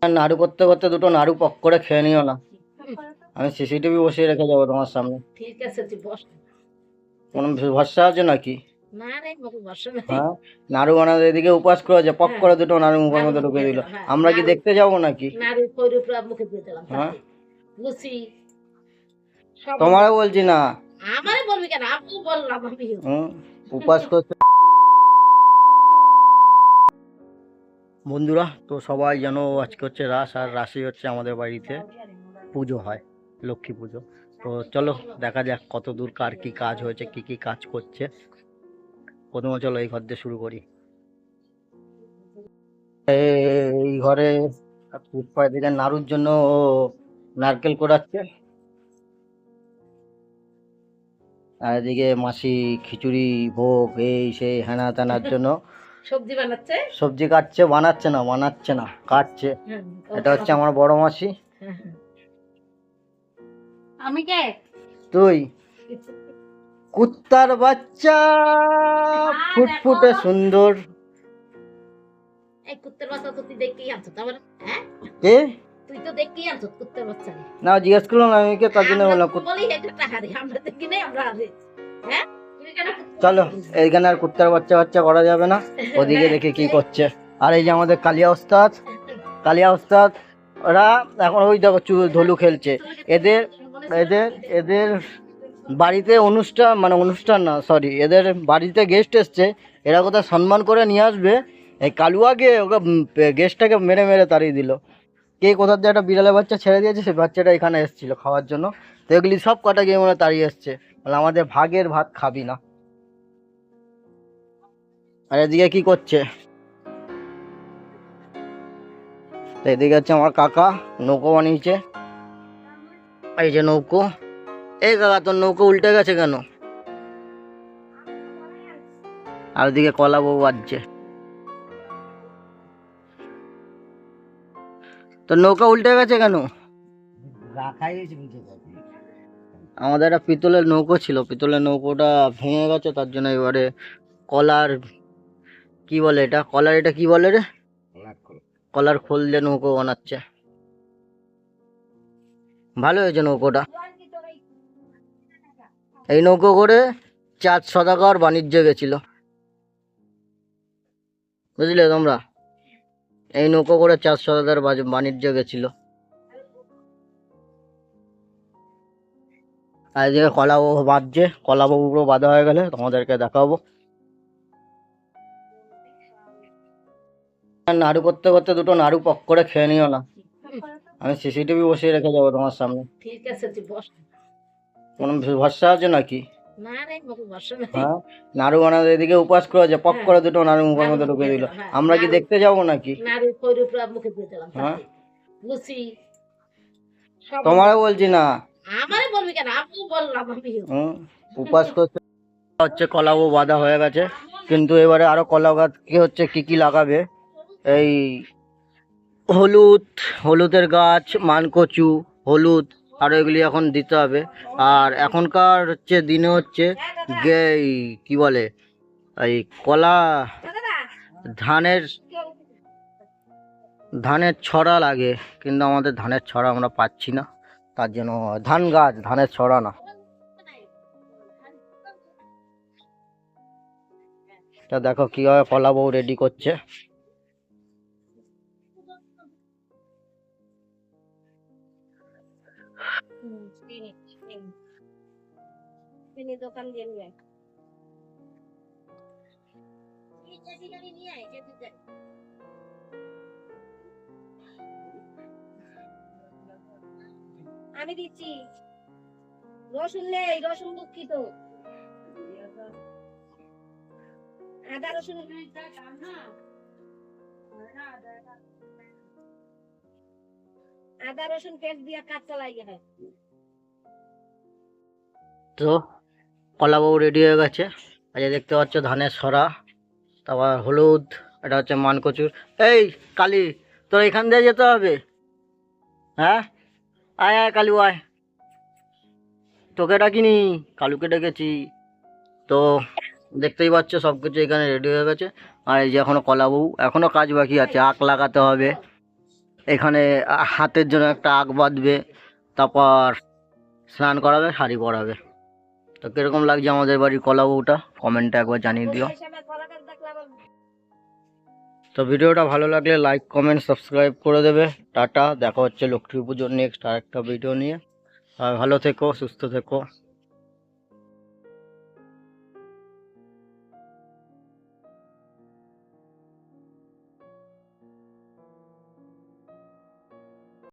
নাড়ু করতে করতে দুটো নাড়ু পক করে খেয়ে নিও না। আমি সিসিটিভি বসিয়ে রেখে যাবো তোমার সামনে। ঠিক আছে তুই বস। কোনো ভরসা আছে নাকি? না রে বাবু বস না। হ্যাঁ, নাড়ু বানাতে এদিকে উপাস করেছে, পক করে দুটো নাড়ু মুখের মধ্যে ঢুকে দিল। আমরা কি দেখতে যাবো নাকি? নাড়ু কইরে পুরো মুখে দিয়ে দিলাম। হ্যাঁ, লুচি তোমারও বলছি না। আমারে বলবি কেন? আপনি বললাম আমি। উপাস করতে বন্ধুরা, তো সবাই জানো আজকে হচ্ছে রাস, আর রাসই হচ্ছে আমাদের বাড়িতে পুজো হয়, লক্ষ্মী পুজো। তো চলো দেখা যাক কত দূর কার কি কাজ হয়েছে, কি কি কাজ করছে। প্রথমে চলো এই ঘর দিয়ে শুরু করি। এই ঘরে ফুটপাতে দিকে নাড়ুর জন্য ও নারকেল কোড়াচ্ছে, আর এদিকে মাসি খিচুড়ি ভোগ এই সেই হেনা তেনার জন্য সবজি বানাচ্ছে। সবজি কাটছে, বানাচ্ছে না কাটছে। এটা হচ্ছে আমার বড় মাসি। আমি কে? তুই কুত্তার বাচ্চা, ফুটফুটে সুন্দর। এই কুত্তার বাচ্চা তো তুই দেখতেই আনছো তারপরে? হ্যাঁ, কে? তুই তো দেখতেই আনছো কুত্তার বাচ্চা। না জিজ্ঞেস করলাম আমি কে, তার জন্য বললাম। বলি এটা টাকা রে, আমরা দেখি নাই, আমরা আরে। হ্যাঁ, তুই কেন? চলো এইখানে আর কুত্তার বাচ্চা বাচ্চা করা যাবে না, ওদিকে দেখে কি করছে। আর এই যে আমাদের কালিয়া ওস্তাদ, ওরা এখন ওই দেখো ধলু খেলছে। এদের এদের এদের বাড়িতে অনুষ্ঠান, মানে অনুষ্ঠান না সরি, এদের বাড়িতে গেস্ট এসছে, এরা কোথাও সম্মান করে নিয়ে আসবে, এই কালুয়াকে ওকে গেস্টটাকে মেরে মেরে তাড়িয়ে দিল। কে কোথার দিয়ে একটা বিড়ালের বাচ্চা ছেড়ে দিয়েছে, সেই বাচ্চাটা এখানে এসেছিল খাওয়ার জন্য, তো এগুলি সব কটা গিয়ে মনে তাড়িয়ে এসছে, বলে আমাদের ভাগের ভাত খাবি না। আর এদিকে কি করছে, এদিকে হচ্ছে আমার কাকা নৌকো বানিয়েছে, এই যে নৌকো। এই কাকা তোর নৌকো উল্টে গেছে কেন? আর ওদিকে কলা বউ বাজছে। তোর নৌকা উল্টে গেছে কেন? আমাদের একটা পিতলের নৌকো ছিল, পিতলের নৌকোটা ভেঙে গেছে, তার জন্য এবারে কলার কি বলে এটা, কলার এটা কি বলে রে, কলার খোল দিয়ে নৌকো বানাচ্ছে। ভালো হয়েছে নৌকোটা। এই নৌকো করে 4 সদাগর বাণিজ্য গেছিল, বুঝলে তোমরা? এই নৌকো করে 4 সদাগর বাণিজ্য গেছিল। আর এদিকে কলা বউ বাঁধছে, কলা বউ পুরো বাঁধা হয়ে গেলে তোমাদেরকে দেখাবো। নাড়ু করতে করতে দুটো নাড়ু পক করে খেয়ে নিও না। আমি সিসিটিভি বসিয়ে রেখে যাবো তোমার সামনে। ঠিক আছে তুই বস। কোনো ভরসা আছে নাকি? না রে বাবু বস না। হ্যাঁ, নাড়ু বানাতে এদিকে উপাস করেছে, পক করে দুটো নাড়ু মুখের মধ্যে ঢুকে দিল। আমরা কি দেখতে যাবো নাকি? নাড়ু কইরে পুরো মুখে দিয়ে দিলাম। হ্যাঁ, লুচি তোমারও বলছি না। আমারে বলবি কেন? আপনি বললাম আমি। উপাস করতে হচ্ছে, কলা বউ বাঁধা হয়ে গেছে, কিন্তু এবারে আরো কলা গাছ কি হচ্ছে, কি কি লাগাবে, এই হলুদের গাছ, মানকচু, হলুদ, আর এগুলি এখন দিতে হবে। আর এখনকার হচ্ছে দিনে হচ্ছে এই কি বলে, এই কলা ধানের ধানের ছড়া লাগে, কিন্তু আমাদের ধানের ছড়া আমরা পাচ্ছি না, তার জন্য ধান গাছ, ধানের ছড়া না। তা দেখো কিভাবে কলা বউ রেডি করছে। দোকান দিয়ে নিয়ে আমি দিচ্ছি। রসুন নেই, রসুন দুঃখিত। আদা রসুন পেস্ট দিয়ে কাজ চালাই গেলে। তো কলা বউ রেডি হয়ে গেছে। আজ দেখতে পাচ্ছ ধানের ছড়া, তারপর হলুদ, এটা হচ্ছে মানকচুর। এই কালী, তোর এখান দিয়ে যেতে হবে। হ্যাঁ, আয় আয় কালু আয়, তোকে ডাকিনি, কালুকে ডেকেছি। তো দেখতেই পাচ্ছ সব কিছু এখানে রেডি হয়ে গেছে। আর এই যে এখনো কলা বউ, এখনো কাজ বাকি আছে, আখ লাগাতে হবে, এখানে হাতের জন্য একটা আগ বাঁধবে, তারপর স্নান করাবে, শাড়ি পরাবে। তো কিরকম লাগছে আমাদের বাড়ির কলা বউটা কমেন্টে একবার জানিয়ে দিও। তো ভিডিওটা ভালো লাগলে লাইক কমেন্ট সাবস্ক্রাইব করে দেবে। টাটা, দেখা হচ্ছে লক্ষ্মী পুজোর নেক্সট আরেকটা ভিডিও নিয়ে। আর ভালো থেকো, সুস্থ থেকো।